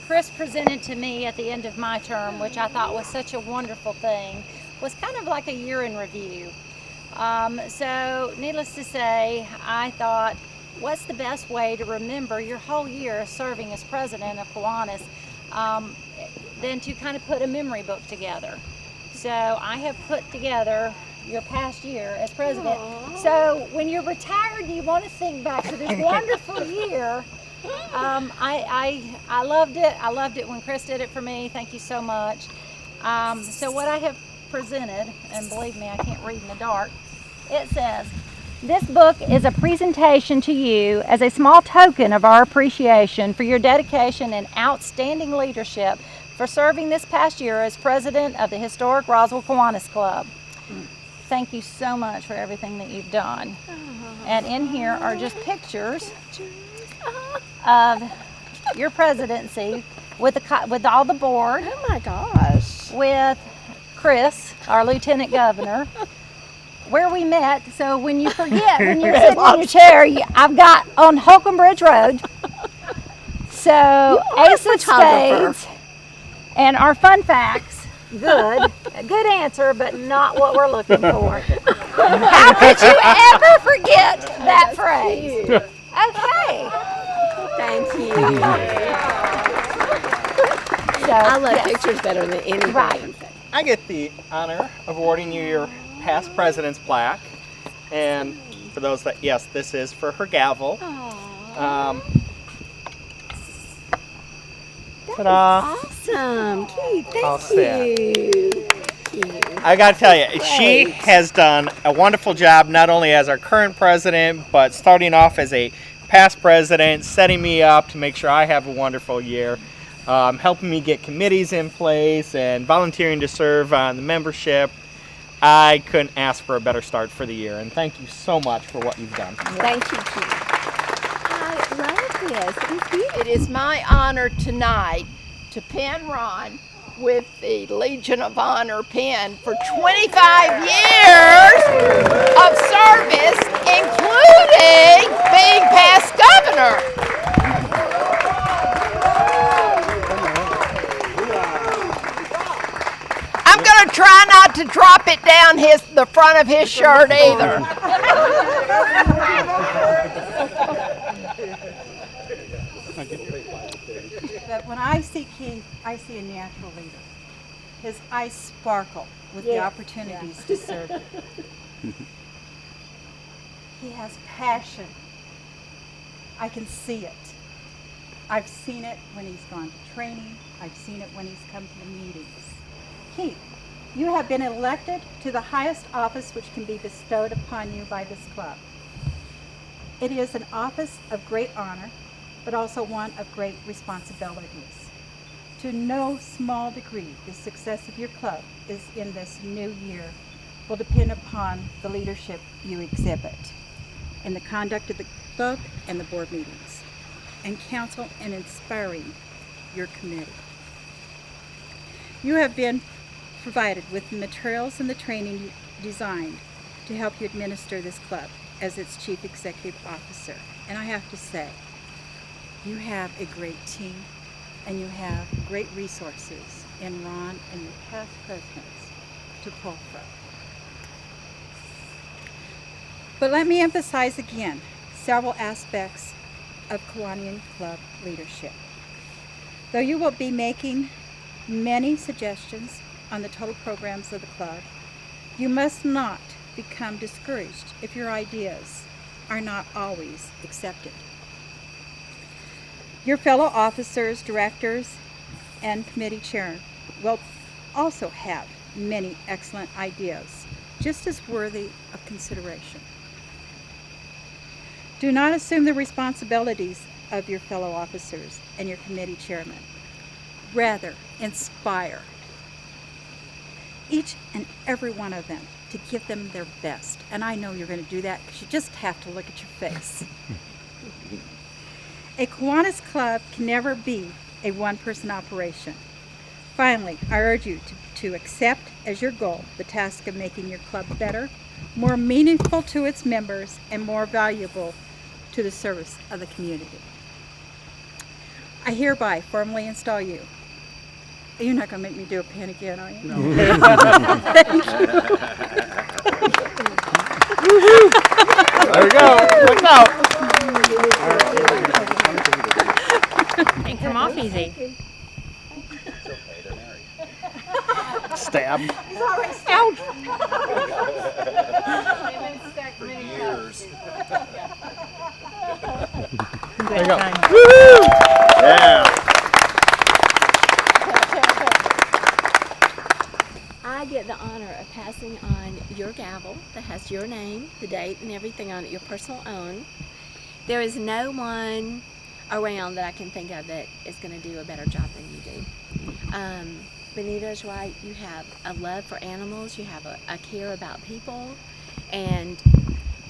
Chris presented to me at the end of my term, which I thought was such a wonderful thing, was kind of like a year in review. So needless to say, I thought, what's the best way to remember your whole year serving as president of Kiwanis than to kind of put a memory book together. So I have put together your past year as president. Aww. So when you're retired, you want to think back to this wonderful year. I loved it. I loved it when Chris did it for me. Thank you so much. So what I have presented, and believe me, I can't read in the dark, it says, this book is a presentation to you as a small token of our appreciation for your dedication and outstanding leadership for serving this past year as president of the historic Roswell Kiwanis Club. Thank you so much for everything that you've done. And in here are just pictures of your presidency with all the board. Oh my gosh. With Chris, our lieutenant governor, where we met. So when you forget, when you're sitting in your chair, I've got on Holcomb Bridge Road. So Ace of Spades and our fun facts. Good. A good answer, but not what we're looking for. How could you ever forget that phrase? Cute. Okay. Thank you. So, I love pictures better than anything. Right. I get the honor of awarding you your past president's plaque. And for those that, yes, this is for her gavel. Ta-da. Awesome. Keith, All thank set. you. I got to tell you, she has done a wonderful job, not only as our current president, but starting off as a past president, setting me up to make sure I have a wonderful year, helping me get committees in place and volunteering to serve on the membership. I couldn't ask for a better start for the year, and thank you so much for what you've done. Thank you, Keith. I love this. Thank you. It is my honor tonight to pin Ron with the Legion of Honor pin for 25 years of service, including being past governor. I'm going to try not to drop it down the front of his shirt either. But when I see Keith, I see a natural leader. His eyes sparkle with the opportunities to serve. He has passion. I can see it. I've seen it when he's gone to training. I've seen it when he's come to the meetings. Keith, you have been elected to the highest office which can be bestowed upon you by this club. It is an office of great honor, but also one of great responsibilities. To no small degree, the success of your club is in this new year will depend upon the leadership you exhibit in the conduct of the club and the board meetings, and counsel and inspiring your committee. You have been provided with the materials and the training designed to help you administer this club as its chief executive officer. And I have to say, you have a great team and you have great resources in Ron and your past presidents to pull from. But let me emphasize again several aspects of Kiwanian Club leadership. Though you will be making many suggestions on the total programs of the club, you must not become discouraged if your ideas are not always accepted. Your fellow officers, directors, and committee chair will also have many excellent ideas, just as worthy of consideration. Do not assume the responsibilities of your fellow officers and your committee chairman. Rather, inspire each and every one of them to give them their best. And I know you're going to do that because you just have to look at your face. A Kiwanis club can never be a one-person operation. Finally, I urge you to accept as your goal the task of making your club better, more meaningful to its members, and more valuable to the service of the community. I hereby formally install you. You're not going to make me do a pin again, are you? No. There we go. Look out. Can't come off easy. Stab. There you go. Woo! Yeah. I get the honor of passing on your gavel that has your name, the date, and everything on it, your personal own. There is no one around that I can think of that is going to do a better job than you do. Benita is right. You have a love for animals. You have a care about people. And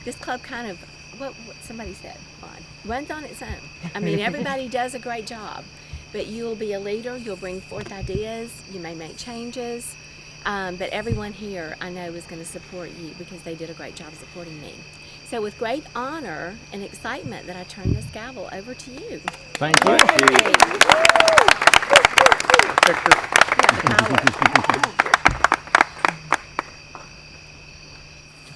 this club kind of, what somebody said, runs on its own. I mean, everybody does a great job. But you'll be a leader. You'll bring forth ideas. You may make changes. But everyone here, I know, is going to support you because they did a great job supporting me. So with great honor and excitement that I turn this gavel over to you. Thank you.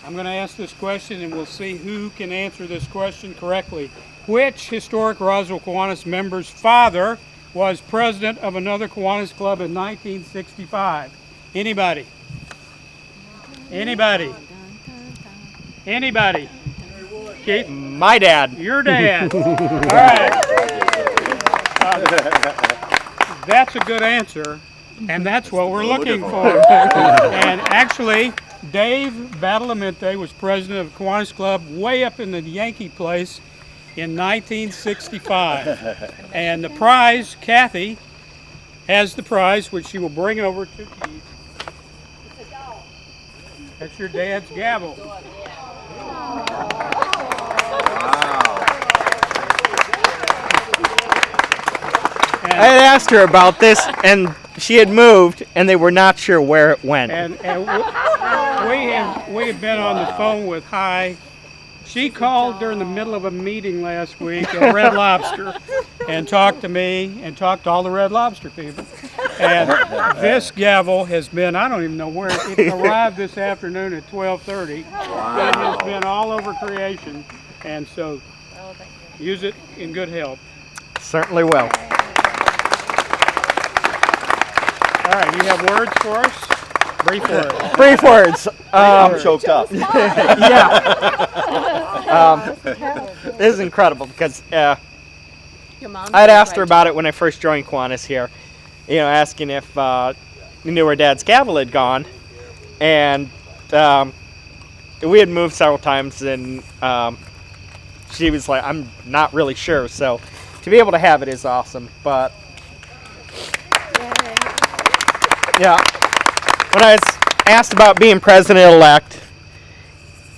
I'm going to ask this question and we'll see who can answer this question correctly. Which historic Roswell Kiwanis member's father was president of another Kiwanis club in 1965? Anybody? Anybody? Anybody? Keith? My dad. Your dad. All right. That's a good answer, and that's what we're looking for. And actually, Dave Badalamenti was president of the Kiwanis Club way up in the Yankee place in 1965. And the prize, Kathy has the prize, which she will bring over to Keith. That's your dad's gavel. I had asked her about this, and she had moved, and they were not sure where it went. And we had been on the phone with Hi. She called during the middle of a meeting last week at Red Lobster and talked to me and talked to all the Red Lobster people. And this gavel has been, I don't even know where, it arrived this afternoon at 12:30. Wow. It has been all over creation, and so use it in good health. Certainly will. All right, you have words for us? Brief words. Brief words. I'm choked up. Yeah. This is incredible because I had asked her about it when I first joined Kiwanis here. You know, asking if you knew where Dad's gavel had gone, and we had moved several times, and she was like, "I'm not really sure." So to be able to have it is awesome. But yeah, when I was asked about being president-elect,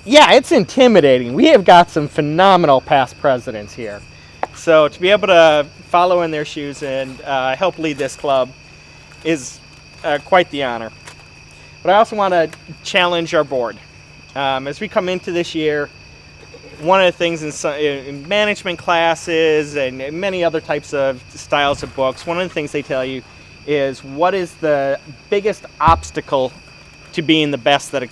yeah, it's intimidating. We have got some phenomenal past presidents here. So to be able to follow in their shoes and help lead this club is quite the honor. But I also want to challenge our board. As we come into this year, one of the things in management classes and many other types of styles of books, one of the things they tell you is what is the biggest obstacle to being the best that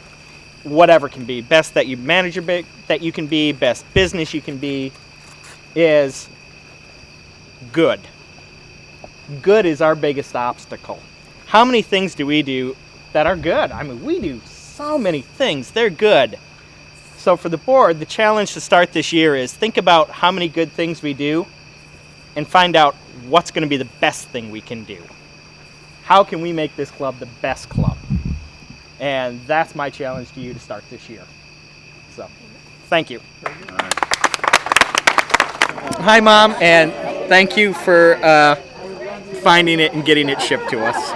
whatever can be. Best that you manager that you can be, best business you can be, is good. Good is our biggest obstacle. How many things do we do that are good? I mean, we do so many things. They're good. So for the board, the challenge to start this year is think about how many good things we do and find out what's going to be the best thing we can do. How can we make this club the best club? And that's my challenge to you to start this year. So, thank you. Hi, Mom, and thank you for finding it and getting it shipped to us.